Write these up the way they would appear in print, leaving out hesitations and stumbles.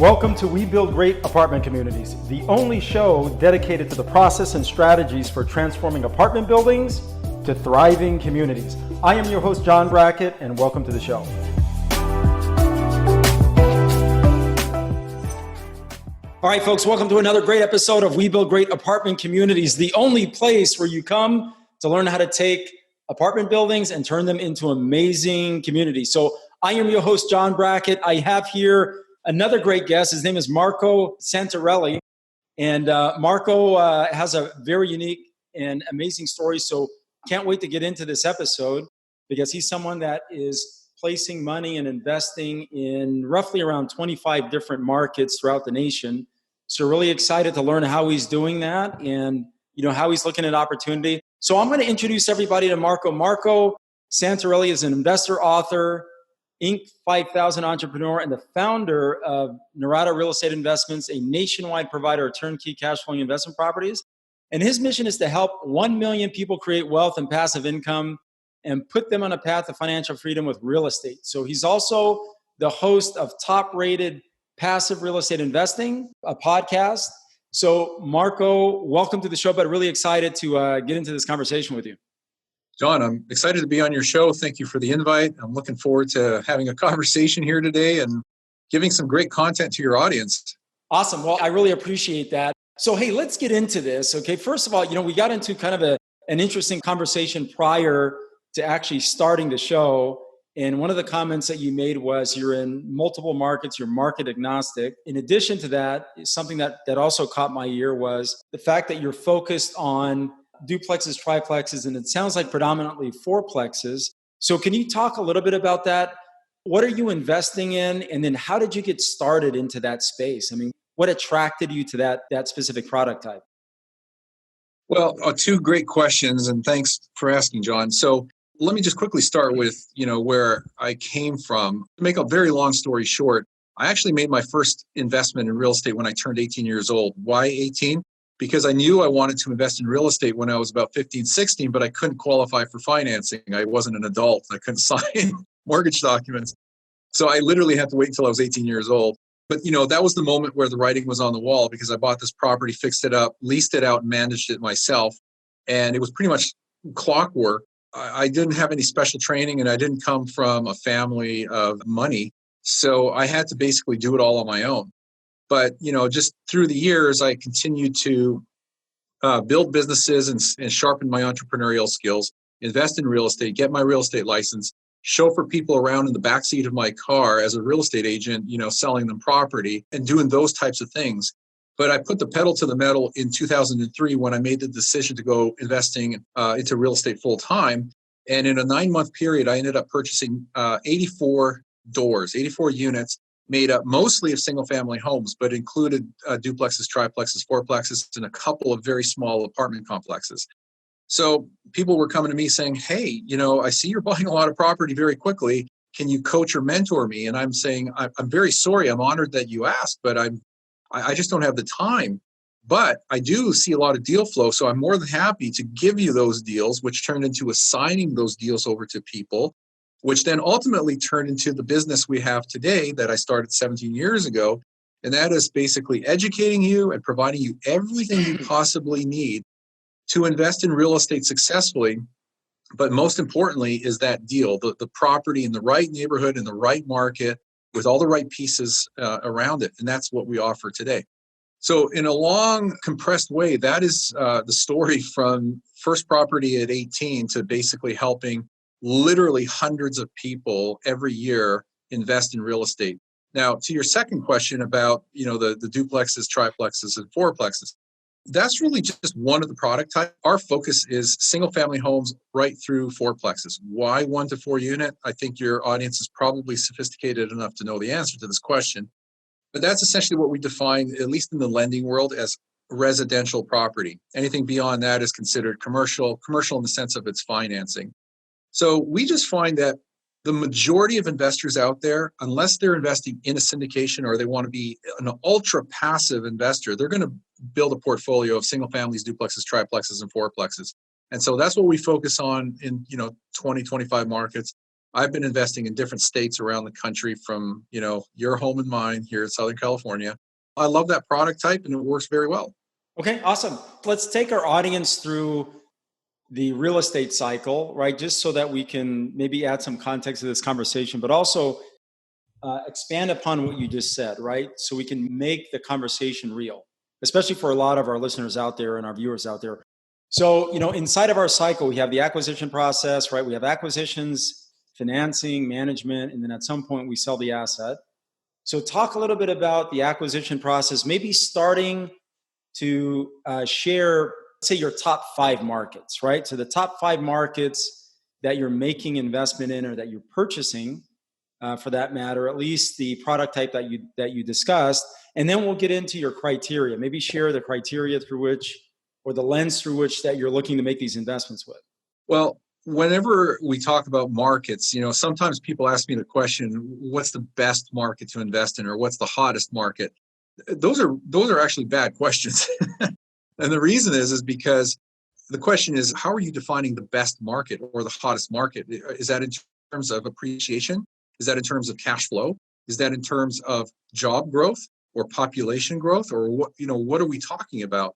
Welcome to We Build Great Apartment Communities, the only show dedicated to the process and strategies for transforming apartment buildings to thriving communities. I am your host, John Brackett, and welcome to the show. All right, folks, welcome to another great episode of We Build Great Apartment Communities, the only place where you come to learn how to take apartment buildings and turn them into amazing communities. So I am your host, John Brackett. I have here another great guest. His name is Marco Santarelli. And Marco has a very unique and amazing story. So can't wait to get into this episode because he's someone that is placing money and investing in roughly around 25 different markets throughout the nation. So really excited to learn how he's doing that and how he's looking at opportunity. So I'm going to introduce everybody to Marco. Marco Santarelli is an investor, author, Inc. 5000 entrepreneur, and the founder of Narada Real Estate Investments, a nationwide provider of turnkey cash flowing investment properties. And his mission is to help 1 million people create wealth and passive income and put them on a path to financial freedom with real estate. So he's also the host of Top Rated Passive Real Estate Investing, a podcast. So Marco, welcome to the show, but really excited to get into this conversation with you. John, I'm excited to be on your show. Thank you for the invite. I'm looking forward to having a conversation here today and giving some great content to your audience. Awesome. Well, I really appreciate that. So, hey, let's get into this. Okay. First of all, we got into kind of an interesting conversation prior to actually starting the show. And one of the comments that you made was you're in multiple markets, you're market agnostic. In addition to that, something that also caught my ear was the fact that you're focused on duplexes, triplexes, and it sounds like predominantly fourplexes. So can you talk a little bit about that? What are you investing in? And then how did you get started into that space? I mean, what attracted you to that specific product type? Well, two great questions, and thanks for asking, John. So let me just quickly start with, where I came from. To make a very long story short, I actually made my first investment in real estate when I turned 18 years old. Why 18? Because I knew I wanted to invest in real estate when I was about 15, 16, but I couldn't qualify for financing. I wasn't an adult. I couldn't sign mortgage documents. So I literally had to wait until I was 18 years old. But, that was the moment where the writing was on the wall because I bought this property, fixed it up, leased it out, and managed it myself. And it was pretty much clockwork. I didn't have any special training and I didn't come from a family of money. So I had to basically do it all on my own. But, just through the years, I continued to build businesses and sharpen my entrepreneurial skills, invest in real estate, get my real estate license, chauffeur people around in the backseat of my car as a real estate agent, selling them property and doing those types of things. But I put the pedal to the metal in 2003 when I made the decision to go investing into real estate full time. And in a 9-month period, I ended up purchasing 84 units, made up mostly of single-family homes, but included duplexes, triplexes, fourplexes, and a couple of very small apartment complexes. So people were coming to me saying, hey, I see you're buying a lot of property very quickly. Can you coach or mentor me? And I'm saying, I'm very sorry. I'm honored that you asked, but I just don't have the time. But I do see a lot of deal flow, so I'm more than happy to give you those deals, which turned into assigning those deals over to people, which then ultimately turned into the business we have today that I started 17 years ago. And that is basically educating you and providing you everything you possibly need to invest in real estate successfully. But most importantly is that deal, the property in the right neighborhood, in the right market, with all the right pieces around it. And that's what we offer today. So in a long, compressed way, that is the story from first property at 18 to basically helping literally hundreds of people every year invest in real estate. Now, to your second question about, the duplexes, triplexes, and fourplexes, that's really just one of the product types. Our focus is single family homes right through fourplexes. Why 1 to 4 unit? I think your audience is probably sophisticated enough to know the answer to this question. But that's essentially what we define, at least in the lending world, as residential property. Anything beyond that is considered commercial in the sense of its financing. So we just find that the majority of investors out there, unless they're investing in a syndication or they want to be an ultra passive investor, they're going to build a portfolio of single families, duplexes, triplexes, and fourplexes. And so that's what we focus on in 20, 25 markets. I've been investing in different states around the country from, your home and mine here in Southern California. I love that product type and it works very well. Okay, awesome. Let's take our audience through the real estate cycle, right? Just so that we can maybe add some context to this conversation, but also expand upon what you just said, right? So we can make the conversation real, especially for a lot of our listeners out there and our viewers out there. So, inside of our cycle, we have the acquisition process, right? We have acquisitions, financing, management, and then at some point we sell the asset. So, talk a little bit about the acquisition process, maybe starting to share, say, your top 5 markets, right? So, the top 5 markets that you're making investment in or that you're purchasing, for that matter, at least the product type that you discussed, and then we'll get into your criteria. Maybe share the criteria through which, or the lens through which that you're looking to make these investments with. Well, whenever we talk about markets, sometimes people ask me the question, what's the best market to invest in or what's the hottest market? Those are actually bad questions. And the reason is because the question is, how are you defining the best market or the hottest market? Is that in terms of appreciation? Is that in terms of cash flow? Is that in terms of job growth or population growth? Or what are we talking about?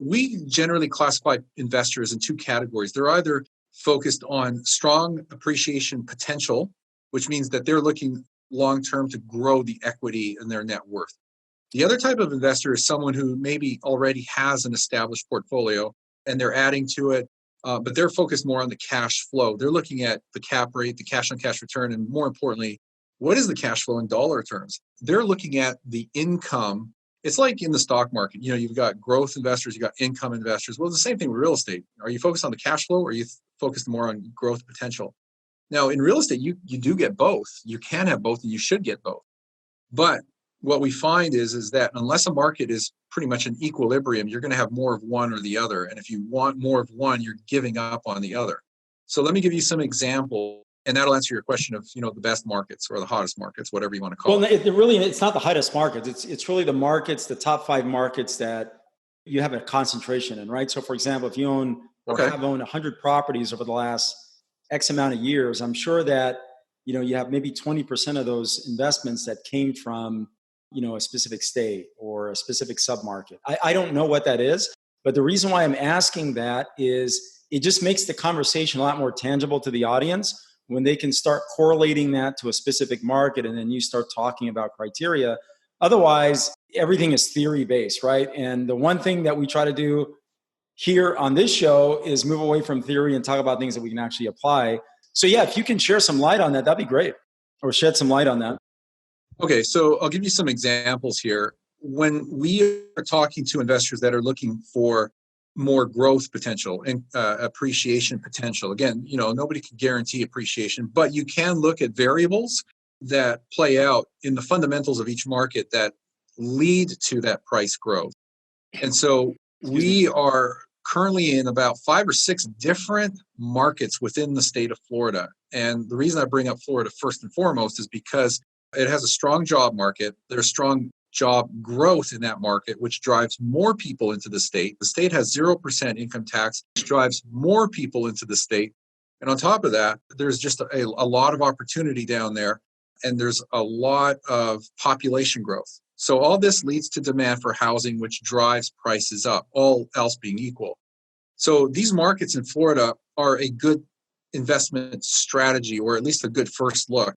We generally classify investors in 2 categories. They're either focused on strong appreciation potential, which means that they're looking long-term to grow the equity in their net worth. The other type of investor is someone who maybe already has an established portfolio and they're adding to it, but they're focused more on the cash flow. They're looking at the cap rate, the cash on cash return, and more importantly, what is the cash flow in dollar terms? They're looking at the income. It's like in the stock market, you've got growth investors, you've got income investors. Well, it's the same thing with real estate. Are you focused on the cash flow or are you focused more on growth potential? Now, in real estate, you do get both. You can have both and you should get both. But what we find is that unless a market is pretty much in equilibrium, you're going to have more of one or the other. And if you want more of one, you're giving up on the other. So let me give you some examples, and that'll answer your question of, the best markets or the hottest markets, whatever you want to call it. It's not the hottest markets. It's really the markets, the top 5 markets that you have a concentration in, right? So for example, if you own or have owned 100 properties over the last X amount of years, I'm sure that, you have maybe 20% of those investments that came from, a specific state or a specific submarket. I don't know what that is, but the reason why I'm asking that is it just makes the conversation a lot more tangible to the audience when they can start correlating that to a specific market and then you start talking about criteria. Otherwise, everything is theory-based, right? And the one thing that we try to do here on this show is move away from theory and talk about things that we can actually apply. So yeah, if you can share some light on that, that'd be great, or shed some light on that. Okay, so I'll give you some examples here. When we are talking to investors that are looking for more growth potential and appreciation potential, again, nobody can guarantee appreciation, but you can look at variables that play out in the fundamentals of each market that lead to that price growth. And so we are currently in about 5 or 6 different markets within the state of Florida. And the reason I bring up Florida first and foremost is because it has a strong job market. There's strong job growth in that market, which drives more people into the state. The state has 0% income tax, which drives more people into the state. And on top of that, there's just a lot of opportunity down there, and there's a lot of population growth. So all this leads to demand for housing, which drives prices up, all else being equal. So these markets in Florida are a good investment strategy, or at least a good first look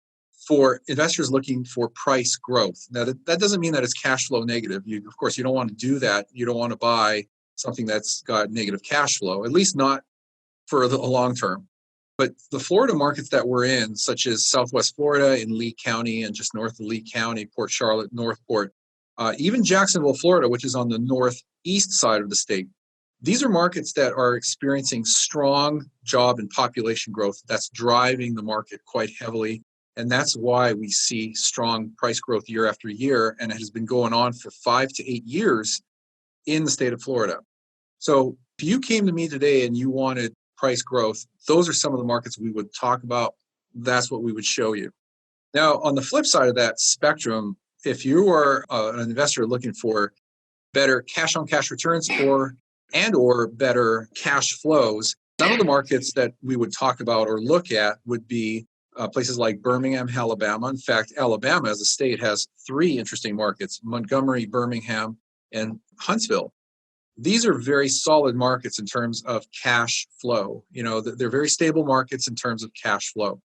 for investors looking for price growth. Now, that doesn't mean that it's cash flow negative. Of course, you don't want to do that. You don't want to buy something that's got negative cash flow, at least not for the long term. But the Florida markets that we're in, such as Southwest Florida in Lee County and just north of Lee County, Port Charlotte, Northport, even Jacksonville, Florida, which is on the northeast side of the state, these are markets that are experiencing strong job and population growth that's driving the market quite heavily. And that's why we see strong price growth year after year, and it has been going on for 5 to 8 years in the state of Florida. So if you came to me today and you wanted price growth, those are some of the markets we would talk about. That's what we would show you. Now, on the flip side of that spectrum, if you are an investor looking for better cash-on-cash returns or better cash flows, some of the markets that we would talk about or look at would be places like Birmingham, Alabama. In fact, Alabama as a state has three interesting markets: Montgomery, Birmingham, and Huntsville. These are very solid markets in terms of cash flow. They're very stable markets in terms of cash flow.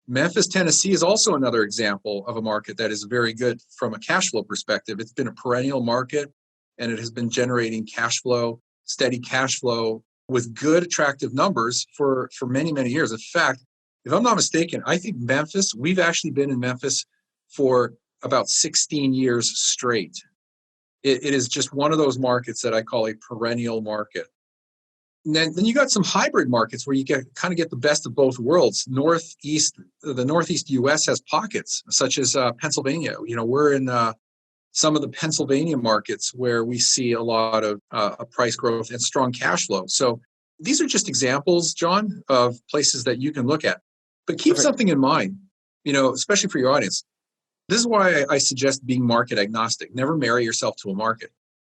Memphis, Tennessee is also another example of a market that is very good from a cash flow perspective. It's been a perennial market, and it has been generating cash flow, steady cash flow with good, attractive numbers for many, many years. In fact, if I'm not mistaken, I think we've actually been in Memphis for about 16 years straight. It is just one of those markets that I call a perennial market. And then you got some hybrid markets where you get the best of both worlds. The Northeast U.S. has pockets, such as Pennsylvania. We're in some of the Pennsylvania markets where we see a lot of price growth and strong cash flow. So these are just examples, John, of places that you can look at. But keep something in mind, especially for your audience. This is why I suggest being market agnostic. Never marry yourself to a market.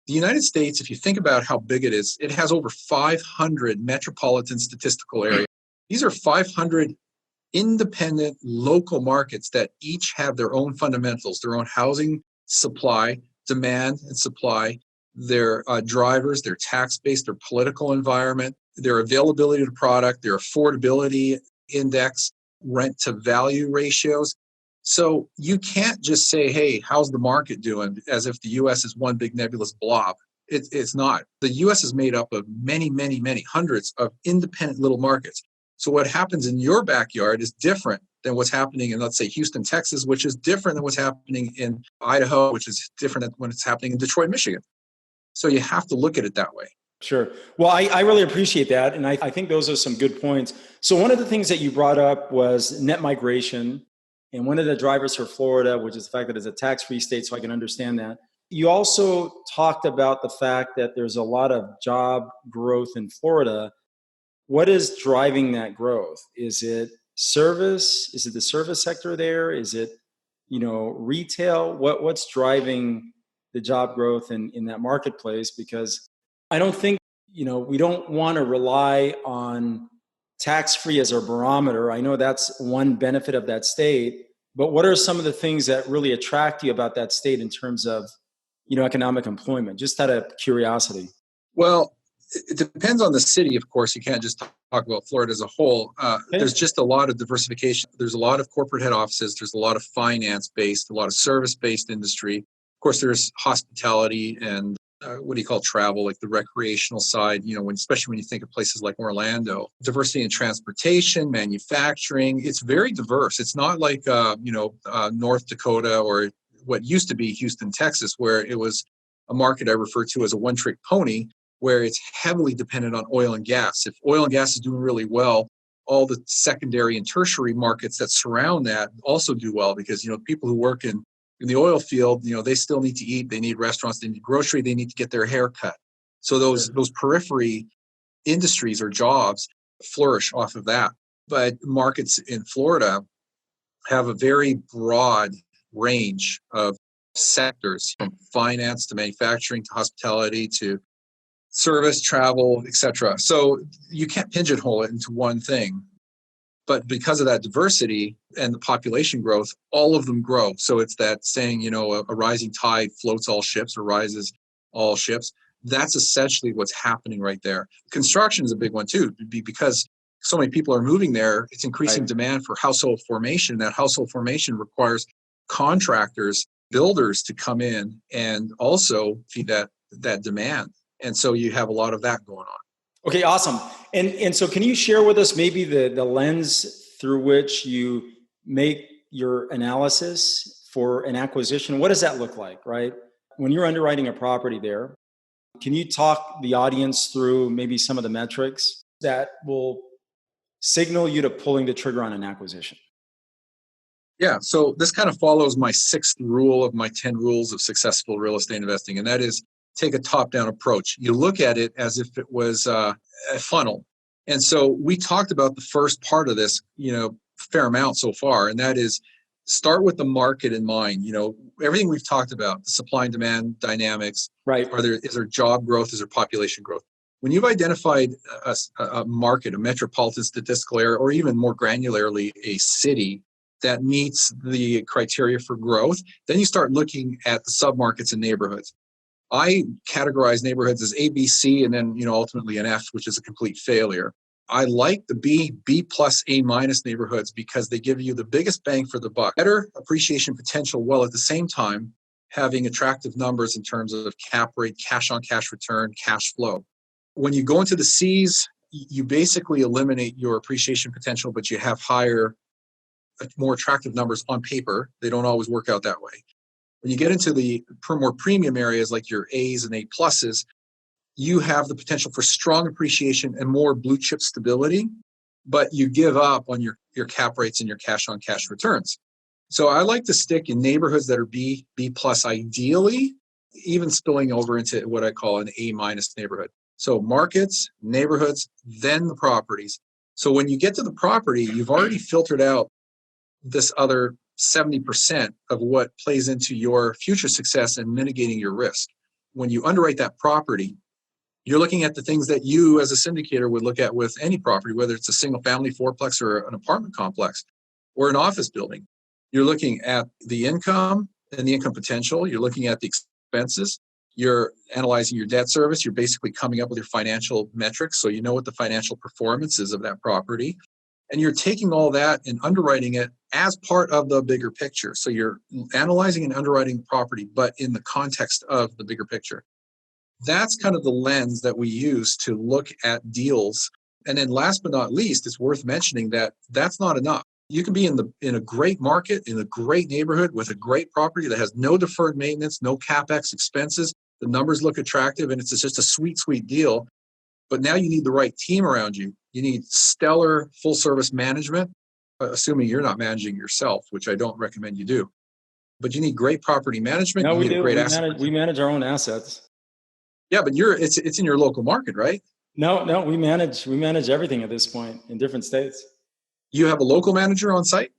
The United States, if you think about how big it is, it has over 500 metropolitan statistical areas. These are 500 independent local markets that each have their own fundamentals, their own housing supply, demand and supply, their drivers, their tax base, their political environment, their availability to product, their affordability index, rent to value ratios. So you can't just say, hey, how's the market doing, as if the U.S. is one big nebulous blob. It's not. The U.S. is made up of many, many, many hundreds of independent little markets. So what happens in your backyard is different than what's happening in, let's say, Houston, Texas, which is different than what's happening in Idaho, which is different than when it's happening in Detroit, Michigan. So you have to look at it that way. Sure. Well, I really appreciate that. And I think those are some good points. So one of the things that you brought up was net migration. And one of the drivers for Florida, which is the fact that it's a tax-free state, so I can understand that. You also talked about the fact that there's a lot of job growth in Florida. What is driving that growth? Is it service? Is it the service sector there? Is it, retail? What's driving the job growth in that marketplace? Because I don't think, we don't want to rely on tax-free as our barometer. I know that's one benefit of that state, but what are some of the things that really attract you about that state in terms of, economic employment? Just out of curiosity. Well, it depends on the city, of course. You can't just talk about Florida as a whole. There's just a lot of diversification. There's a lot of corporate head offices. There's a lot of finance-based, a lot of service-based industry. Of course, there's hospitality and travel, like the recreational side, especially when you think of places like Orlando. Diversity in transportation, manufacturing, it's very diverse. It's not like, North Dakota or what used to be Houston, Texas, where it was a market I refer to as a one-trick pony, where it's heavily dependent on oil and gas. If oil and gas is doing really well, all the secondary and tertiary markets that surround that also do well because, people who work in the oil field, they still need to eat. They need restaurants. They need grocery. They need to get their hair cut. So those periphery industries or jobs flourish off of that. But markets in Florida have a very broad range of sectors, from finance to manufacturing to hospitality to service, travel, etc. So you can't pigeonhole it into one thing. But because of that diversity and the population growth, all of them grow. So it's that saying, a rising tide floats all ships or rises all ships. That's essentially what's happening right there. Construction is a big one too, because so many people are moving there. It's increasing demand for household formation. That household formation requires contractors, builders to come in and also feed that demand. And so you have a lot of that going on. Okay, awesome. And so can you share with us maybe the lens through which you make your analysis for an acquisition? What does that look like, right? When you're underwriting a property there, can you talk the audience through maybe some of the metrics that will signal you to pulling the trigger on an acquisition? Yeah, so this kind of follows my 6th rule of my 10 rules of successful real estate investing, and that is take a top-down approach. You look at it as if it was a funnel. And so we talked about the first part of this, fair amount so far, and that is start with the market in mind. Everything we've talked about, the supply and demand dynamics. Right. Is there job growth? Is there population growth? When you've identified a market, a metropolitan statistical area, or even more granularly, a city that meets the criteria for growth, then you start looking at the submarkets and neighborhoods. I categorize neighborhoods as A, B, C, and then ultimately an F, which is a complete failure. I like the B plus, A minus neighborhoods because they give you the biggest bang for the buck, better appreciation potential, while at the same time having attractive numbers in terms of cap rate, cash on cash return, cash flow. When you go into the C's, you basically eliminate your appreciation potential, but you have higher, more attractive numbers on paper. They don't always work out that way. When you get into the more premium areas like your A's and A pluses, you have the potential for strong appreciation and more blue chip stability, but you give up on your cap rates and your cash on cash returns. So I like to stick in neighborhoods that are B plus ideally, even spilling over into what I call an A minus neighborhood. So markets, neighborhoods, then the properties. So when you get to the property, you've already filtered out this other 70% of what plays into your future success and mitigating your risk. When you underwrite that property, you're looking at the things that you as a syndicator would look at with any property, whether it's a single family fourplex or an apartment complex or an office building. You're looking at the income and the income potential. You're looking at the expenses. You're analyzing your debt service. You're basically coming up with your financial metrics, so you know what the financial performance is of that property. And you're taking all that and underwriting it as part of the bigger picture. So you're analyzing and underwriting the property, but in the context of the bigger picture. That's kind of the lens that we use to look at deals. And then last but not least, it's worth mentioning that that's not enough. You can be in a great market, in a great neighborhood with a great property that has no deferred maintenance, no CapEx expenses. The numbers look attractive and it's just a sweet, sweet deal. But now you need the right team around you. You need stellar full service management, assuming you're not managing yourself, which I don't recommend you do. But you need great property management. No, you we need do. a great asset. We manage our own assets. Yeah, but it's in your local market, right? No, we manage everything at this point in different states. You have a local manager on site?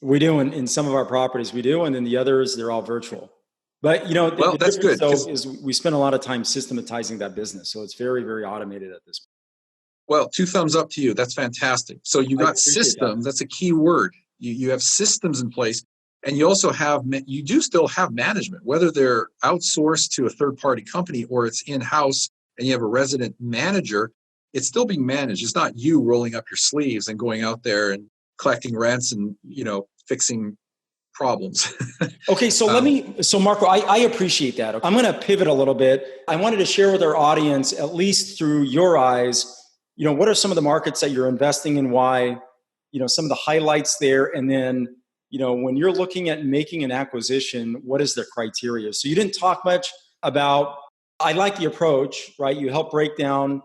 We do in some of our properties, we do, and then the others, they're all virtual. But the That's difference good, though is we spend a lot of time systematizing that business, so it's very, very automated at this point. Well, 2 thumbs up to you. That's fantastic. So you I got appreciate systems. that. That's a key word. You have systems in place, and you also you do still have management, whether they're outsourced to a third-party company or it's in-house and you have a resident manager. It's still being managed. It's not you rolling up your sleeves and going out there and collecting rents and fixing problems. Okay, so Marco, I appreciate that. I'm going to pivot a little bit. I wanted to share with our audience, at least through your eyes, what are some of the markets that you're investing in, why, some of the highlights there, and then, when you're looking at making an acquisition, what is the criteria? So you didn't talk much about, I like the approach, right? You help break down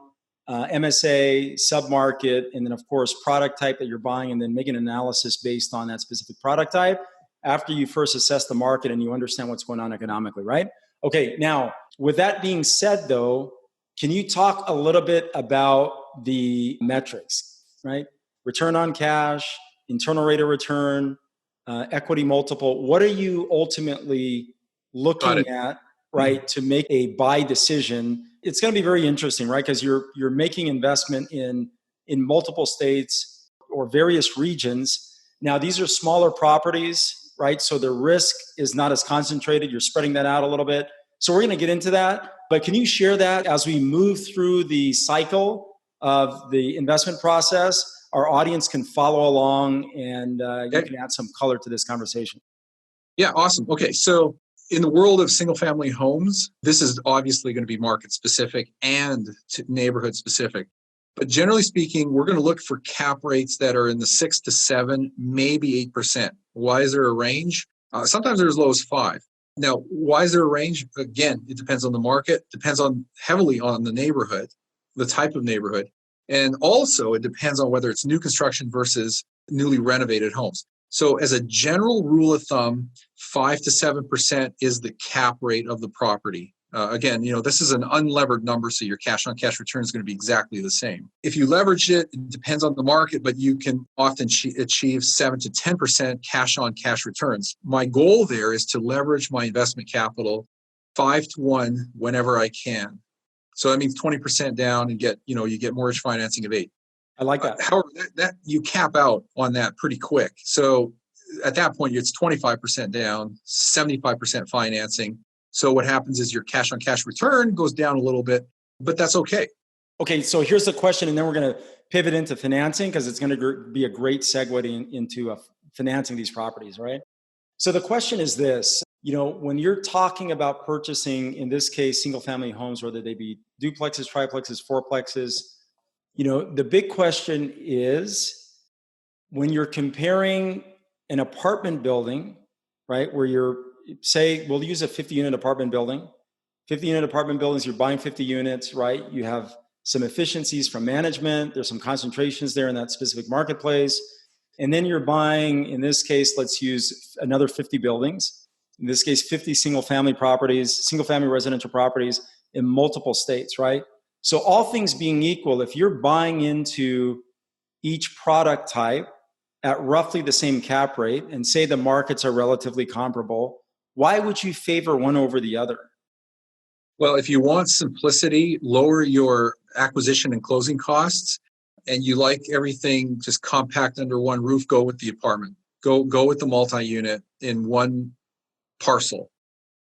MSA, submarket, and then of course product type that you're buying, and then make an analysis based on that specific product type after you first assess the market and you understand what's going on economically, right? Okay, now with that being said though, can you talk a little bit about the metrics, right? Return on cash, internal rate of return, equity multiple. What are you ultimately looking at, right, to make a buy decision? It's going to be very interesting, right? Because you're making investment in multiple states or various regions. Now, these are smaller properties, right? So the risk is not as concentrated. You're spreading that out a little bit. So we're going to get into that. But can you share that as we move through the cycle of the investment process? Our audience can follow along and you can add some color to this conversation. Yeah, awesome. Okay, so in the world of single family homes, this is obviously going to be market specific and neighborhood specific. But generally speaking, we're going to look for cap rates that are in the 6 to 7, maybe 8%. Why is there a range? Sometimes they're as low as 5. Now, why is there a range? Again, it depends on the market, depends heavily on the neighborhood, the type of neighborhood. And also it depends on whether it's new construction versus newly renovated homes. So as a general rule of thumb, 5 to 7% is the cap rate of the property. Again, this is an unlevered number, so your cash on cash return is going to be exactly the same. If you leverage it, it depends on the market, but you can often achieve 7 to 10% cash on cash returns. My goal there is to leverage my investment capital 5 to 1 whenever I can. So that means 20% down and you get mortgage financing of 8. I like that. However, that you cap out on that pretty quick. So at that point, it's 25% down, 75% financing. So what happens is your cash on cash return goes down a little bit, but that's okay. Okay, so here's the question, and then we're going to pivot into financing because it's going to be a great segue into financing these properties, right? So the question is this, when you're talking about purchasing, in this case, single family homes, whether they be duplexes, triplexes, fourplexes, the big question is when you're comparing an apartment building, right, where we'll use a 50 unit apartment building, 50 unit apartment buildings, you're buying 50 units, right? You have some efficiencies from management. There's some concentrations there in that specific marketplace. And then you're buying, in this case, let's use another 50 buildings. In this case, 50 single family residential properties in multiple states, right? So all things being equal, if you're buying into each product type at roughly the same cap rate and say the markets are relatively comparable, why would you favor one over the other? Well, if you want simplicity, lower your acquisition and closing costs, and you like everything just compact under one roof, go with the apartment. Go with the multi-unit in one parcel.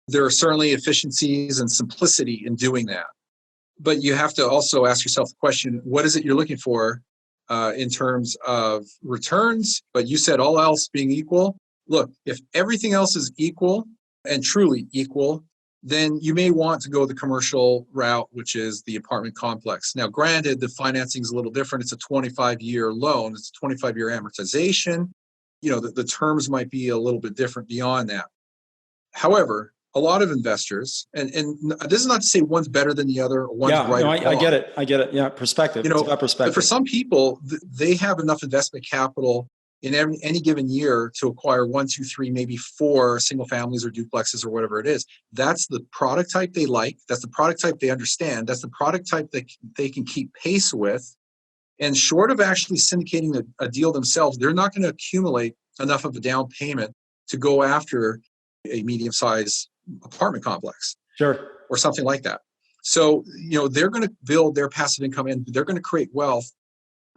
There are certainly efficiencies and simplicity in doing that. But you have to also ask yourself the question, what is it you're looking for in terms of returns? But you said all else being equal. Look, if everything else is equal and truly equal, then you may want to go the commercial route, which is the apartment complex. Now, granted, the financing is a little different. It's a 25-year loan. It's a 25-year amortization. The terms might be a little bit different beyond that. However, a lot of investors, and this is not to say one's better than the other, or one's right or wrong. I get it. Yeah, perspective. It's about perspective. But for some people, they have enough investment capital in any given year to acquire 1, 2, 3, maybe 4 single families or duplexes or whatever it is. That's the product type they like. That's the product type they understand. That's the product type that they can keep pace with. And short of actually syndicating a deal themselves, they're not going to accumulate enough of a down payment to go after a medium-sized apartment complex. Sure. Or something like that. So, they're going to build their passive income and they're going to create wealth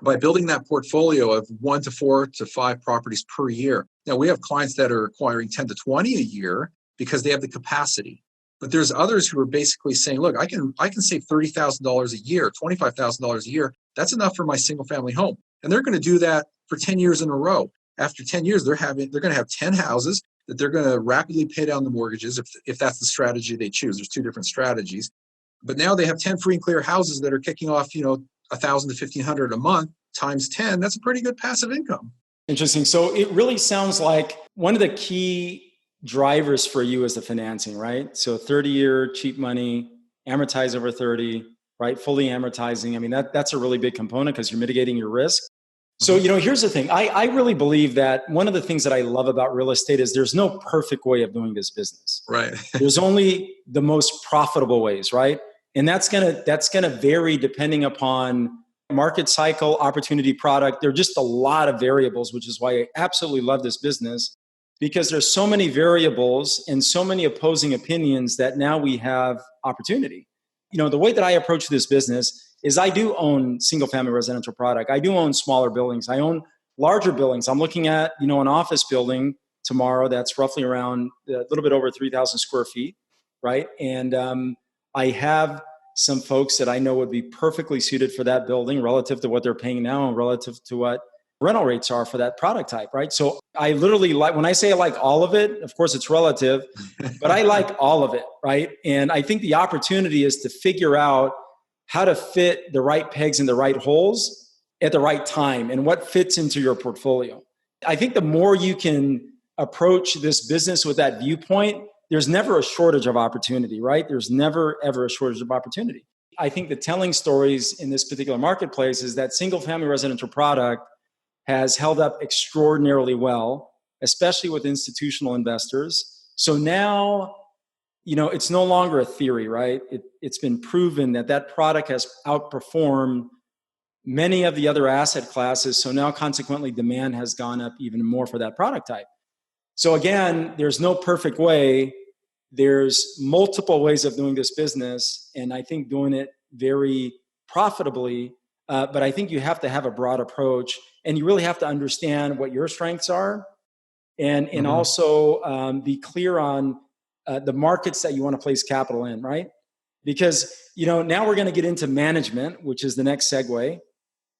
by building that portfolio of 1 to 4 to 5 properties per year. Now, we have clients that are acquiring 10 to 20 a year because they have the capacity. But there's others who are basically saying, look, I can save $30,000 a year, $25,000 a year. That's enough for my single family home. And they're going to do that for 10 years in a row. After 10 years, they're going to have 10 houses that they're going to rapidly pay down the mortgages if that's the strategy they choose. There's 2 different strategies. But now they have 10 free and clear houses that are kicking off, $1,000 to $1,500 a month times 10. That's a pretty good passive income. Interesting. So it really sounds like one of the key drivers for you is the financing, right? So 30-year cheap money, amortize over 30, right? Fully amortizing. I mean, that's a really big component because you're mitigating your risk. So, here's the thing. I really believe that one of the things that I love about real estate is there's no perfect way of doing this business. Right. There's only the most profitable ways, right? And that's gonna vary depending upon market cycle, opportunity, product. There are just a lot of variables, which is why I absolutely love this business, because there's so many variables and so many opposing opinions that now we have opportunity. The way that I approach this business is I do own single family residential product. I do own smaller buildings. I own larger buildings. I'm looking at, an office building tomorrow that's roughly around a little bit over 3,000 square feet, right? And I have some folks that I know would be perfectly suited for that building relative to what they're paying now and relative to what rental rates are for that product type, right? So I literally when I say I like all of it, of course it's relative, but I like all of it, right? And I think the opportunity is to figure out how to fit the right pegs in the right holes at the right time and what fits into your portfolio. I think the more you can approach this business with that viewpoint, there's never a shortage of opportunity, right? There's never, ever a shortage of opportunity. I think the telling stories in this particular marketplace is that single family residential product has held up extraordinarily well, especially with institutional investors. So now, it's no longer a theory, right? It's been proven that product has outperformed many of the other asset classes. So now consequently, demand has gone up even more for that product type. So again, there's no perfect way. There's multiple ways of doing this business. And I think doing it very profitably. But I think you have to have a broad approach, and you really have to understand what your strengths are, and Mhm. also be clear on the markets that you want to place capital in, right? Because now we're going to get into management, which is the next segue.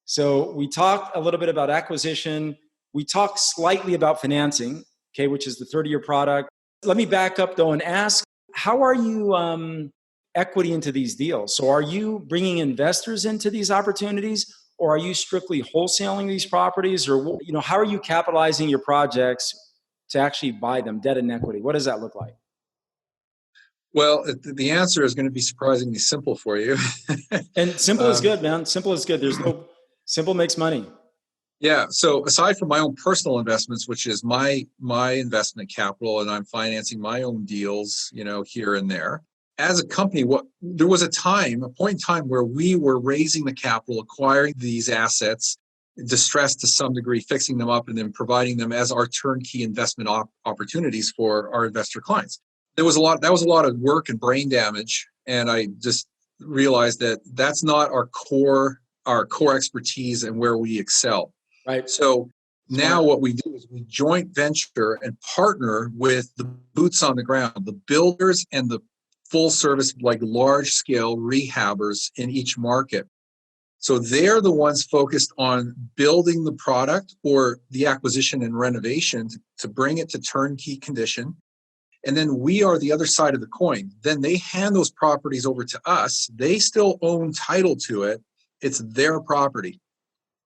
So we talked a little bit about acquisition. We talked slightly about financing, okay, which is the 30-year product. Let me back up though and ask, how are you equity into these deals? So are you bringing investors into these opportunities, or are you strictly wholesaling these properties, or how are you capitalizing your projects to actually buy them, debt and equity? What does that look like? Well, the answer is going to be surprisingly simple for you. And simple is um, good, man. Simple is good. There's no simple makes money. yeah. So aside from my own personal investments, which is my investment capital, and I'm financing my own deals, here and there. As a company, there was a point in time where we were raising the capital, acquiring these assets, distressed to some degree, fixing them up, and then providing them as our turnkey investment opportunities for our investor clients. That was a lot of work and brain damage, and I just realized that that's not our core expertise and where we excel. Right. So now Smart. what we do is we joint venture and partner with the boots on the ground, the builders and the full service, like large scale rehabbers in each market. So they're the ones focused on building the product or the acquisition and renovation to bring it to turnkey condition. And then we are the other side of the coin. Then they hand those properties over to us. They still own title to it. It's their property.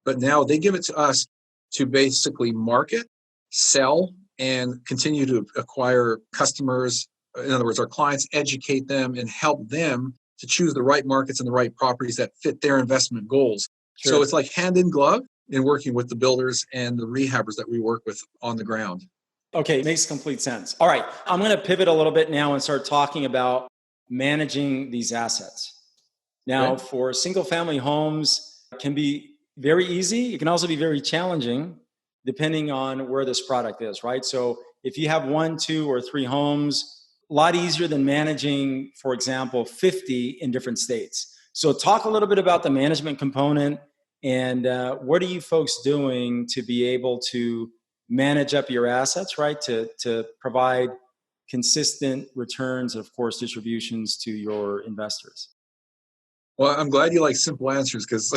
But now they give it to us to basically market, sell, and continue to acquire customers. In other words, our clients, educate them and help them to choose the right markets and the right properties that fit their investment goals. So Sure. it's like hand in glove in working with the builders and the rehabbers that we work with on the ground. Okay, makes complete sense. All right, I'm going to pivot a little bit now and start talking about managing these assets. Now, Okay. for single family homes, it can be very easy. It can also be very challenging depending on where this product is, right? So, if you have one, two, or three homes, a lot easier than managing, for example, 50 in different states. So, talk a little bit about the management component, and what are you folks doing to be able to manage up your assets, right? To provide consistent returns, of course, distributions to your investors. Well, I'm glad you like simple answers because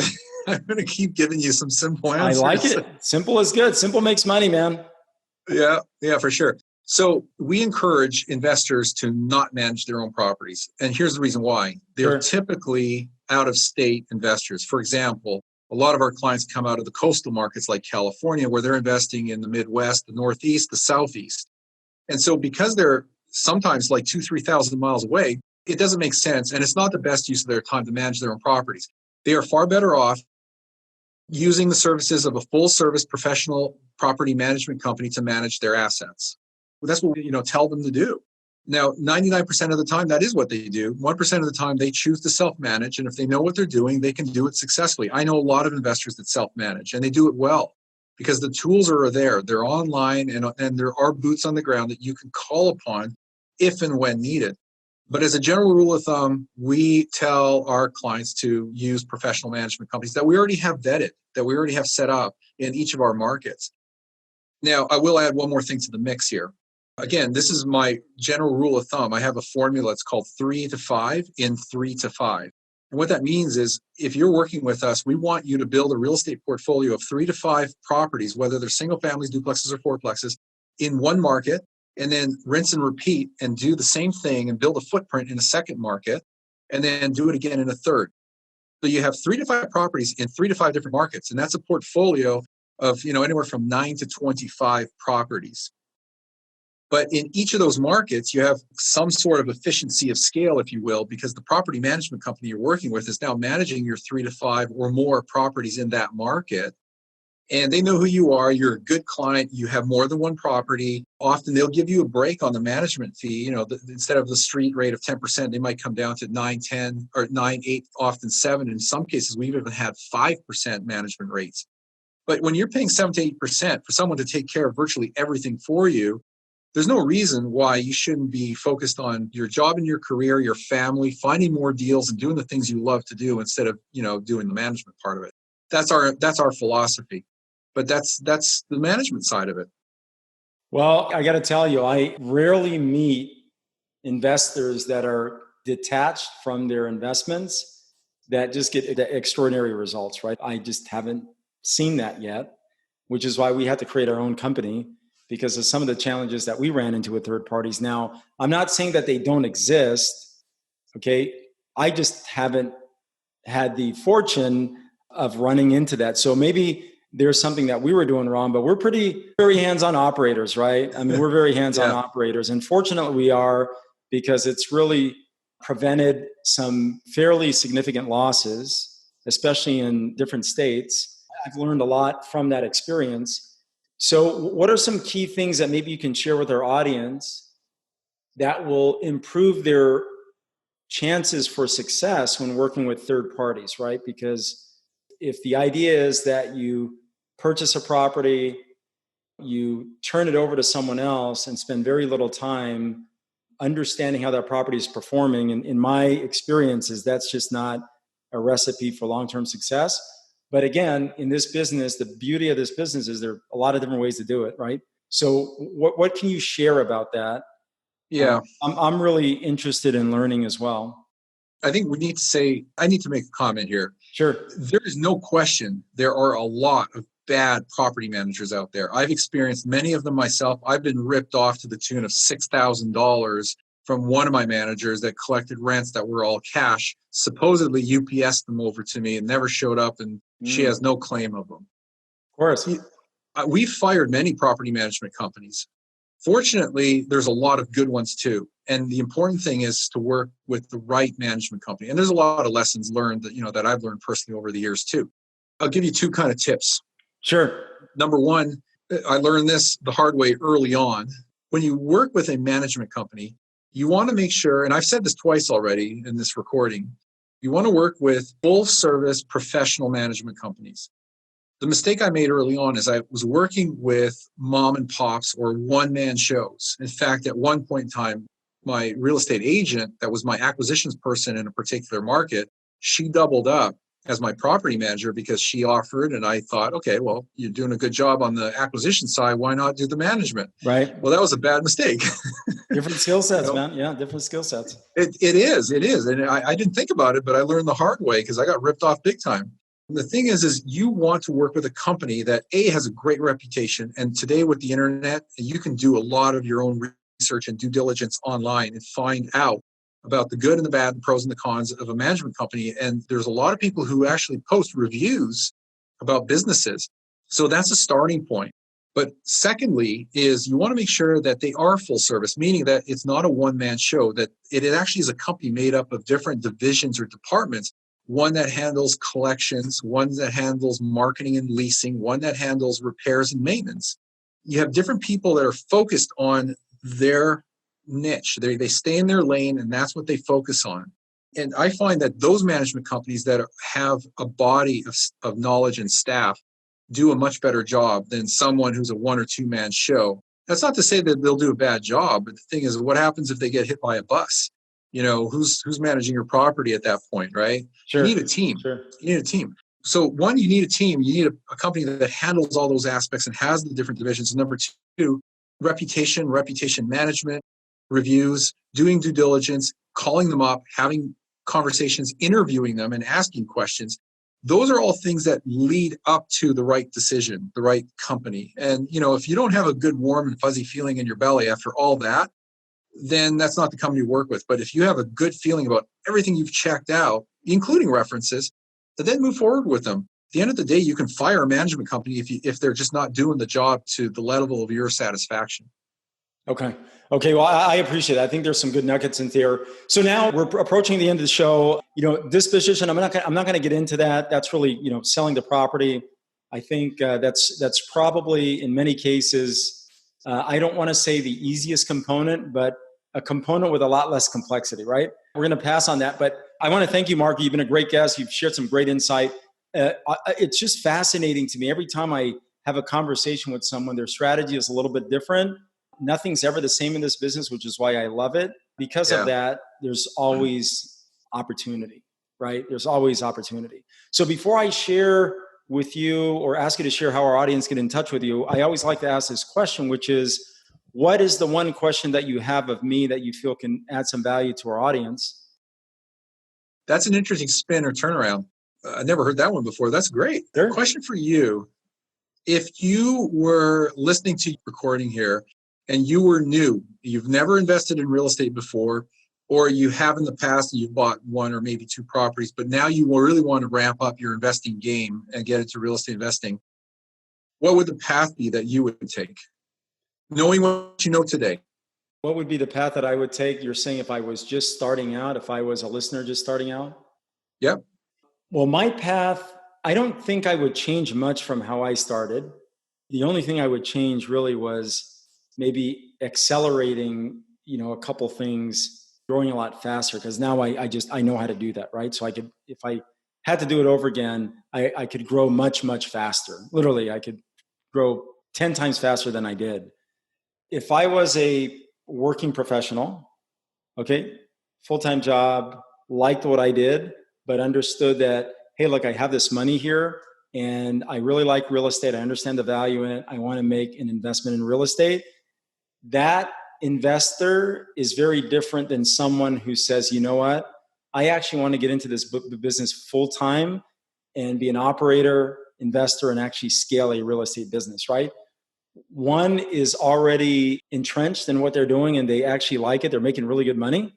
I'm going to keep giving you some simple I like answers. it. Simple is good. Simple makes money, man. Yeah, for sure. So we encourage investors to not manage their own properties. And here's the reason why. They're Sure. typically out of state investors. For example, a lot of our clients come out of the coastal markets like California, where they're investing in the Midwest, the Northeast, the Southeast. And so because they're sometimes like 3,000 miles away, it doesn't make sense. And it's not the best use of their time to manage their own properties. They are far better off using the services of a full service professional property management company to manage their assets. That's what we tell them to do. Now, 99% of the time, that is what they do. 1% of the time, they choose to self-manage. And if they know what they're doing, they can do it successfully. I know a lot of investors that self-manage, and they do it well because the tools are there. They're online, and there are boots on the ground that you can call upon if and when needed. But as a general rule of thumb, we tell our clients to use professional management companies that we already have vetted, that we already have set up in each of our markets. Now, I will add one more thing to the mix here. Again, this is my general rule of thumb. I have a formula. It's called 3 to 5 in 3 to 5. And what that means is if you're working with us, we want you to build a real estate portfolio of 3 to 5 properties, whether they're single families, duplexes, or fourplexes, in one market, and then rinse and repeat and do the same thing and build a footprint in a second market, and then do it again in a third. So you have 3 to 5 properties in 3 to 5 different markets, and that's a portfolio of anywhere from 9 to 25 properties. But in each of those markets, you have some sort of efficiency of scale, if you will, because the property management company you're working with is now managing your 3 to 5 or more properties in that market. And they know who you are. You're a good client. You have more than one property. Often they'll give you a break on the management fee. Instead of the street rate of 10%, they might come down to 9, 10, or 9, 8, often 7. In some cases, we've even had 5% management rates. But when you're paying 7 to 8% for someone to take care of virtually everything for you, there's no reason why you shouldn't be focused on your job and your career, your family, finding more deals and doing the things you love to do instead of, doing the management part of it. That's our philosophy. But that's the management side of it. Well, I got to tell you, I rarely meet investors that are detached from their investments that just get the extraordinary results, right? I just haven't seen that yet, which is why we had to create our own company because of some of the challenges that we ran into with third parties. Now, I'm not saying that they don't exist, okay? I just haven't had the fortune of running into that. So maybe there's something that we were doing wrong, but we're very hands-on operators, right? I mean, we're very hands-on Yeah. operators. And fortunately we are, because it's really prevented some fairly significant losses, especially in different states. I've learned a lot from that experience. So what are some key things that maybe you can share with our audience that will improve their chances for success when working with third parties, right? Because if the idea is that you purchase a property, you turn it over to someone else and spend very little time understanding how that property is performing, and in my experiences, that's just not a recipe for long-term success. But again, in this business, the beauty of this business is there are a lot of different ways to do it, right? So what can you share about that? Yeah. I'm really interested in learning as well. I think I need to make a comment here. Sure. There is no question there are a lot of bad property managers out there. I've experienced many of them myself. I've been ripped off to the tune of $6,000 from one of my managers that collected rents that were all cash, supposedly UPS them over to me and never showed up, and she has no claim of them. Of course. We've fired many property management companies. Fortunately, there's a lot of good ones too. And the important thing is to work with the right management company. And there's a lot of lessons learned that I've learned personally over the years too. I'll give you two kind of tips. Sure. Number one, I learned this the hard way early on. When you work with a management company, you want to make sure, and I've said this twice already in this recording, you want to work with full service professional management companies. The mistake I made early on is I was working with mom and pops or one-man shows. In fact, at one point in time, my real estate agent, that was my acquisitions person in a particular market, she doubled up as my property manager because she offered, and I thought, okay, well, you're doing a good job on the acquisition side. Why not do the management? Right. Well, that was a bad mistake. Different skill sets, man. Yeah, different skill sets. It is. And I didn't think about it, but I learned the hard way because I got ripped off big time. The thing is you want to work with a company that has a great reputation. And today with the internet, you can do a lot of your own research and due diligence online and find out about the good and the bad, the pros and the cons of a management company. And there's a lot of people who actually post reviews about businesses. So that's a starting point. But secondly is you want to make sure that they are full service, meaning that it's not a one-man show, that it actually is a company made up of different divisions or departments. One that handles collections, one that handles marketing and leasing, one that handles repairs and maintenance. You have different people that are focused on their niche. They stay in their lane, and that's what they focus on. And I find that those management companies that have a body of knowledge and staff do a much better job than someone who's a one or two man show. That's not to say that they'll do a bad job, but the thing is, what happens if they get hit by a bus? Who's managing your property at that point, right? Sure. You need a team. Sure. You need a team. So one, you need a team. You need a company that handles all those aspects and has the different divisions. Number two, reputation management, reviews, doing due diligence, calling them up, having conversations, interviewing them, and asking questions. Those are all things that lead up to the right decision, the right company. And, if you don't have a good, warm and fuzzy feeling in your belly after all that, then that's not the company you work with. But if you have a good feeling about everything you've checked out, including references, then move forward with them. At the end of the day, you can fire a management company if they're just not doing the job to the level of your satisfaction. Okay. Well, I appreciate that. I think there's some good nuggets in there. So now we're approaching the end of the show. Disposition, I'm not going to get into that. That's really, selling the property. I think that's probably in many cases, I don't want to say the easiest component, but a component with a lot less complexity, right? We're going to pass on that. But I want to thank you, Mark. You've been a great guest. You've shared some great insight. It's just fascinating to me. Every time I have a conversation with someone, their strategy is a little bit different. nothing's ever the same in this business, which is why I love it. Because of Yeah. that, there's always opportunity, right? There's always opportunity. So before I share with you or ask you to share how our audience get in touch with you, I always like to ask this question, which is, what is the one question that you have of me that you feel can add some value to our audience? That's an interesting spin or turnaround. I never heard that one before. That's great. Sure. Question for you. If you were listening to your recording here and you were new, you've never invested in real estate before, or you have in the past and you've bought one or maybe two properties, but now you really want to ramp up your investing game and get into real estate investing, what would the path be that you would take, knowing what you know today? What would be the path that I would take? You're saying if I was just starting out, if I was a listener just starting out? Yep. Well, my path, I don't think I would change much from how I started. The only thing I would change really was maybe accelerating, a couple things, growing a lot faster, because now I know how to do that, right? So I could, if I had to do it over again, I could grow much, much faster. Literally, I could grow 10 times faster than I did. If I was a working professional, okay, full-time job, liked what I did, but understood that, hey, look, I have this money here and I really like real estate. I understand the value in it. I want to make an investment in real estate. That investor is very different than someone who says, you know what, I actually want to get into this business full-time and be an operator, investor, and actually scale a real estate business, right? One is already entrenched in what they're doing and they actually like it. They're making really good money.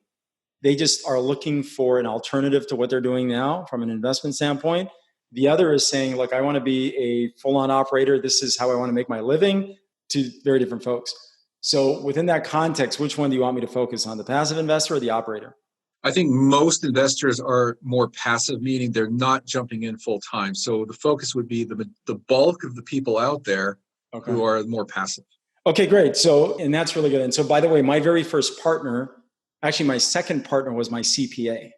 They just are looking for an alternative to what they're doing now from an investment standpoint. The other is saying, look, I want to be a full-on operator. This is how I want to make my living. Two very different folks. So within that context, which one do you want me to focus on, the passive investor or the operator? I think most investors are more passive, meaning they're not jumping in full time. So the focus would be the bulk of the people out there who are more passive. Okay, great. So, and that's really good. And so, by the way, my very first partner, actually my second partner was my CPA.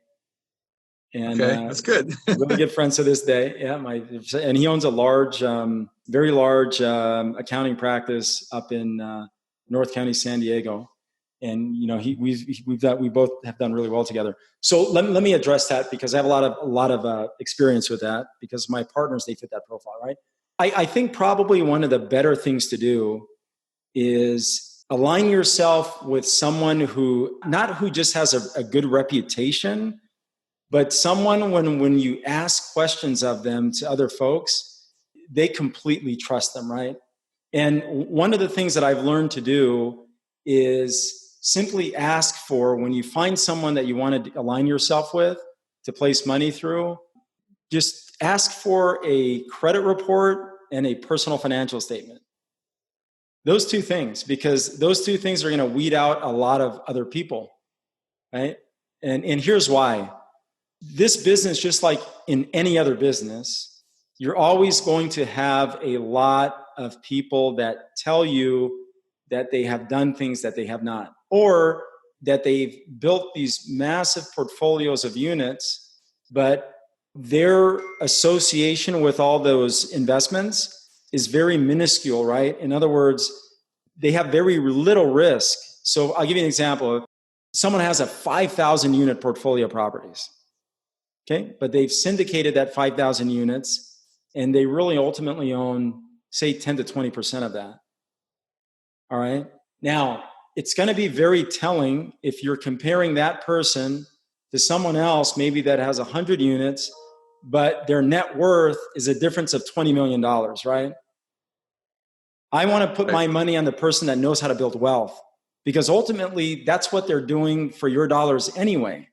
And okay, that's good. Really good friends to this day. Yeah, and he owns a large, very large accounting practice up in North County, San Diego. And we both have done really well together. So let me address that because I have a lot of experience with that because my partners, they fit that profile, right? I think probably one of the better things to do is align yourself with someone who just has a good reputation, but someone when you ask questions of them to other folks, they completely trust them, right? And one of the things that I've learned to do is simply ask for, when you find someone that you want to align yourself with to place money through, just ask for a credit report and a personal financial statement. Those two things, because those two things are going to weed out a lot of other people, right? And here's why. This business, just like in any other business, you're always going to have a lot of people that tell you that they have done things that they have not, or that they've built these massive portfolios of units, but their association with all those investments is very minuscule, right? In other words, they have very little risk. So I'll give you an example. Someone has a 5,000 unit portfolio of properties, okay? But they've syndicated that 5,000 units and they really ultimately own, say, 10 to 20% of that. All right? Now, it's going to be very telling if you're comparing that person to someone else, maybe that has 100 units, but their net worth is a difference of $20 million, right? I want to put my money on the person that knows how to build wealth, because ultimately that's what they're doing for your dollars anyway.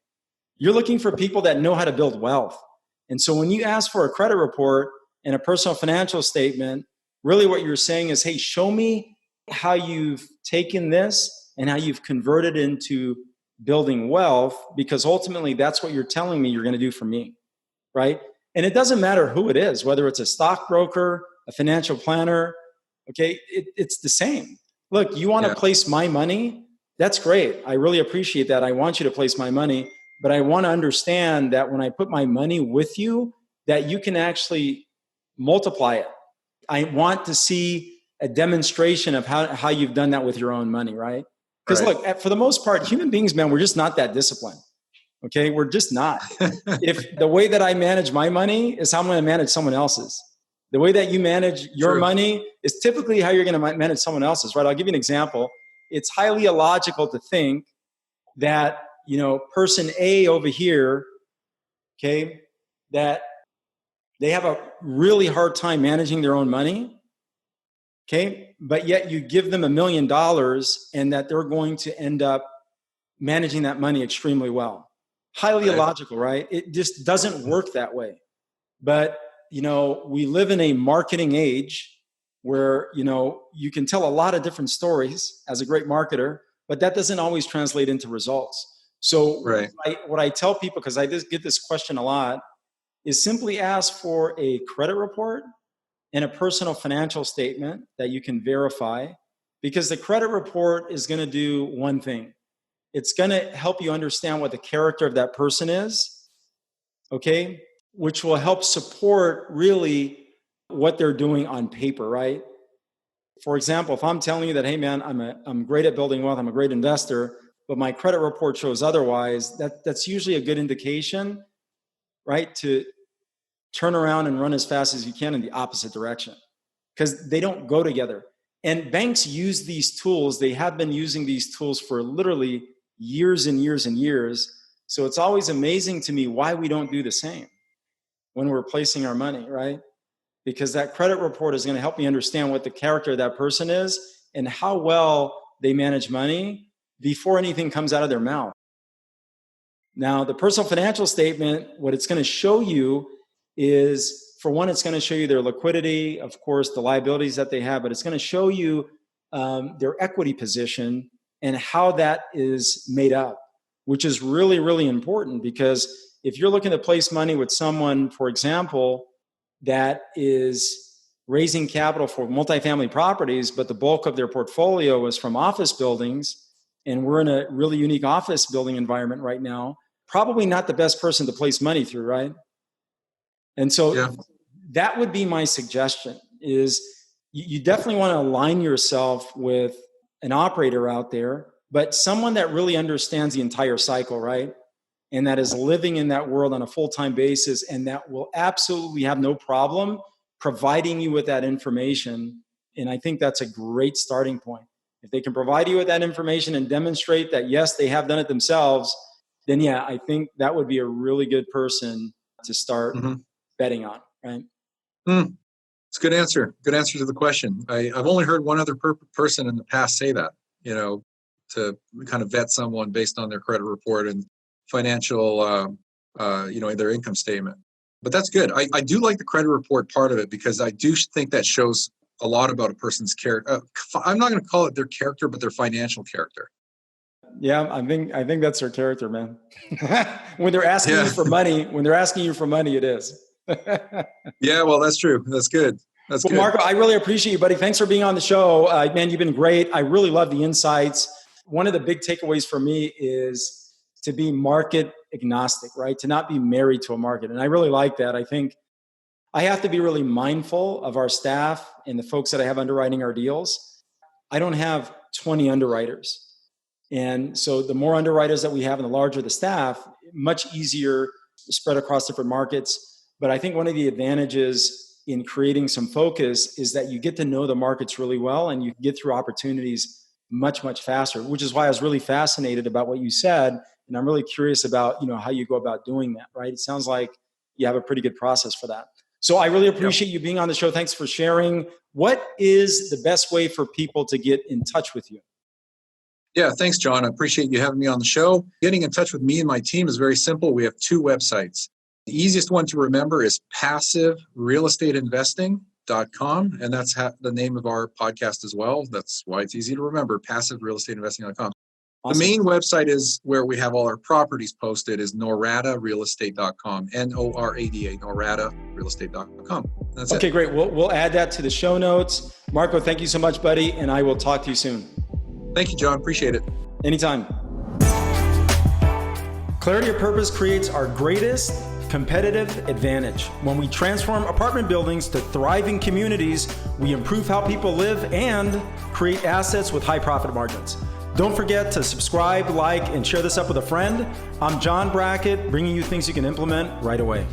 You're looking for people that know how to build wealth. And so when you ask for a credit report and a personal financial statement, really what you're saying is, hey, show me how you've taken this and how you've converted into building wealth, because ultimately that's what you're telling me you're going to do for me, right? And it doesn't matter who it is, whether it's a stockbroker, a financial planner, okay, it's the same. Look, you want to place my money? That's great. I really appreciate that. I want you to place my money, but I want to understand that when I put my money with you, that you can actually multiply it. I want to see a demonstration of how you've done that with your own money, right? Because Right. look, for the most part, human beings, man, we're just not that disciplined. Okay, we're just not. If the way that I manage my money is how I'm going to manage someone else's, the way that you manage your True. money is typically how you're going to manage someone else's, right? I'll give you an example. It's highly illogical to think that, person A over here, okay, that they have a really hard time managing their own money, okay, but yet you give them $1 million and that they're going to end up managing that money extremely well. Highly illogical, right? It just doesn't work that way. But, we live in a marketing age where, you can tell a lot of different stories as a great marketer, but that doesn't always translate into results. So Right. what I tell people, because I just get this question a lot, is simply ask for a credit report and a personal financial statement that you can verify, because the credit report is going to do one thing. It's going to help you understand what the character of that person is, okay, which will help support really what they're doing on paper, right? For example, if I'm telling you that, hey man, I'm great at building wealth, I'm a great investor, but my credit report shows otherwise, that's usually a good indication, right, to turn around and run as fast as you can in the opposite direction, because they don't go together. And banks use these tools. They have been using these tools for literally years and years and years. So it's always amazing to me why we don't do the same when we're placing our money, right? Because that credit report is going to help me understand what the character of that person is and how well they manage money before anything comes out of their mouth. Now, the personal financial statement, what it's going to show you is, for one, it's going to show you their liquidity, of course, the liabilities that they have, but it's going to show you their equity position and how that is made up, which is really, really important, because if you're looking to place money with someone, for example, that is raising capital for multifamily properties, but the bulk of their portfolio is from office buildings, and we're in a really unique office building environment right now, probably not the best person to place money through, right? And so that would be my suggestion, is you definitely want to align yourself with an operator out there, but someone that really understands the entire cycle, right? And that is living in that world on a full-time basis, and that will absolutely have no problem providing you with that information. And I think that's a great starting point. If they can provide you with that information and demonstrate that, yes, they have done it themselves, then yeah, I think that would be a really good person to start betting on, right? It's a good answer. Good answer to the question. I've only heard one other person in the past say that, to kind of vet someone based on their credit report and financial, their income statement. But that's good. I do like the credit report part of it, because I do think that shows a lot about a person's character. I'm not going to call it their character, but their financial character. Yeah, I think that's their character, man. When they're asking you for money, it is. Yeah, well, that's true. That's good. That's good. Marco, I really appreciate you, buddy. Thanks for being on the show. Man, you've been great. I really love the insights. One of the big takeaways for me is to be market agnostic, right? To not be married to a market. And I really like that. I think I have to be really mindful of our staff and the folks that I have underwriting our deals. I don't have 20 underwriters. And so the more underwriters that we have and the larger the staff, much easier to spread across different markets. But I think one of the advantages in creating some focus is that you get to know the markets really well, and you get through opportunities much, much faster, which is why I was really fascinated about what you said. And I'm really curious about, how you go about doing that, right? It sounds like you have a pretty good process for that. So I really appreciate you being on the show. Thanks for sharing. What is the best way for people to get in touch with you? Yeah, thanks, John. I appreciate you having me on the show. Getting in touch with me and my team is very simple. We have two websites. The easiest one to remember is passiverealestateinvesting.com, and that's the name of our podcast as well. That's why it's easy to remember, passiverealestateinvesting.com. Awesome. The main website is where we have all our properties posted, is noradarealestate.com, Norada, noradarealestate.com. That's okay, it. Great. We'll add that to the show notes. Marco, thank you so much, buddy, and I will talk to you soon. Thank you, John. Appreciate it. Anytime. Clarity of purpose creates our greatest competitive advantage. When we transform apartment buildings to thriving communities, we improve how people live and create assets with high profit margins. Don't forget to subscribe, like, and share this up with a friend. I'm John Brackett, bringing you things you can implement right away.